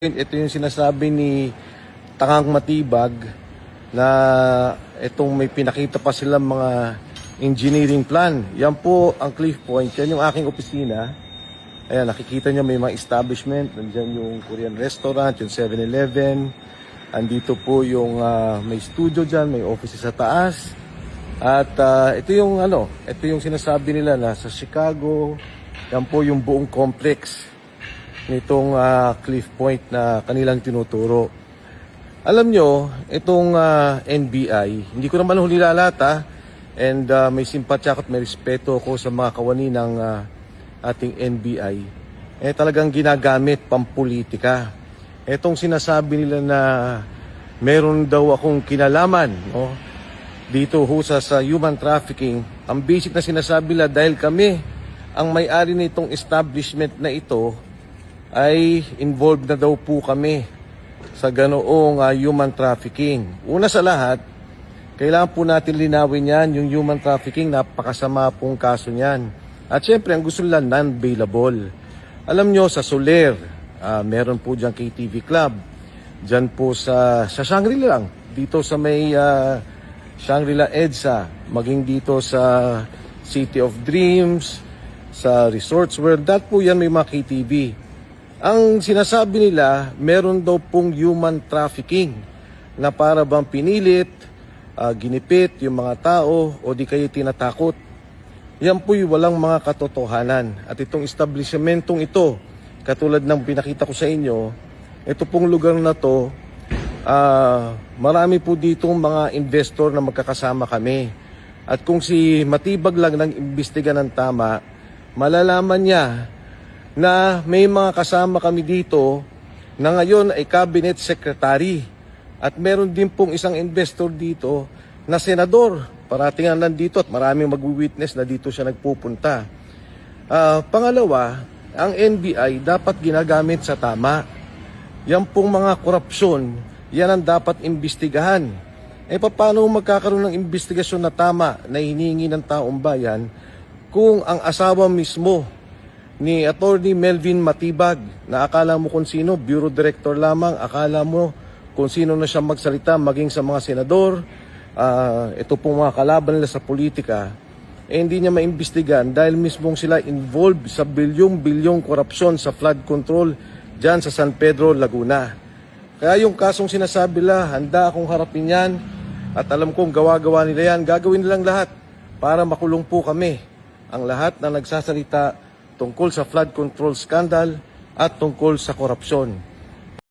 Ito yung sinasabi ni Tangang Matibag na itong may pinakita pa silang mga engineering plan. Yan po ang Cliff Point. Yan yung aking opisina. Ayan, nakikita nyo may mga establishment. Nandiyan yung Korean restaurant, yung 7-Eleven. Andito po yung may studio dyan, may office sa taas. At ito yung sinasabi nila na sa Chicago. Yan po yung buong complex nitong Cliff Point na kanilang tinuturo. Alam nyo, itong NBI, hindi ko naman huli lalata and may simpatya at may respeto ako sa mga kawani ng ating NBI. Talagang ginagamit pampolitika. Itong sinasabi nila na meron daw akong kinalaman dito sa human trafficking. Ang basic na sinasabi nila dahil kami ang may-ari nitong establishment na ito ay involved na daw po kami sa ganoong human trafficking. Una sa lahat, kailangan po natin linawin yan, yung human trafficking, napakasama pong kaso niyan. At syempre, ang gusto nila non-bailable. Alam nyo, sa Soler, meron po dyan KTV Club. Dyan po sa Shangri-La lang, dito sa may Shangri-La EDSA, maging dito sa City of Dreams, sa Resorts World, dahil po yan may mga KTV. Ang sinasabi nila, meron daw pong human trafficking na para bang pinilit, ginipit yung mga tao o di kayo tinatakot. Yan po'y walang mga katotohanan. At itong establishmentong ito, katulad ng pinakita ko sa inyo, ito pong lugar na to, marami po ditong mga investor na magkakasama kami. At kung si Matibag lang ng imbestiga ng tama, malalaman niya na may mga kasama kami dito na ngayon ay cabinet secretary. At meron din pong isang investor dito na senador. Parating nga nandito at maraming mag-witness na dito siya nagpupunta. Pangalawa, ang NBI dapat ginagamit sa tama. Yan pong mga korupsyon, yan ang dapat imbestigahan. Paano magkakaroon ng investigasyon na tama na hinihingi ng taong bayan kung ang asawa mismo ni Attorney Melvin Matibag, na akala mo kung sino, Bureau Director lamang, akala mo kung sino na siya magsalita maging sa mga senador, ito pong mga kalaban nila sa politika, hindi niya maimbestigan dahil mismong sila involved sa bilyong-bilyong korupsyon sa flood control dyan sa San Pedro, Laguna. Kaya yung kasong sinasabi nila, handa akong harapin yan at alam kong gawa-gawa nila yan, gagawin nilang lahat para makulong po kami, ang lahat na nagsasalita tungkol sa flood control scandal at tungkol sa korupsyon.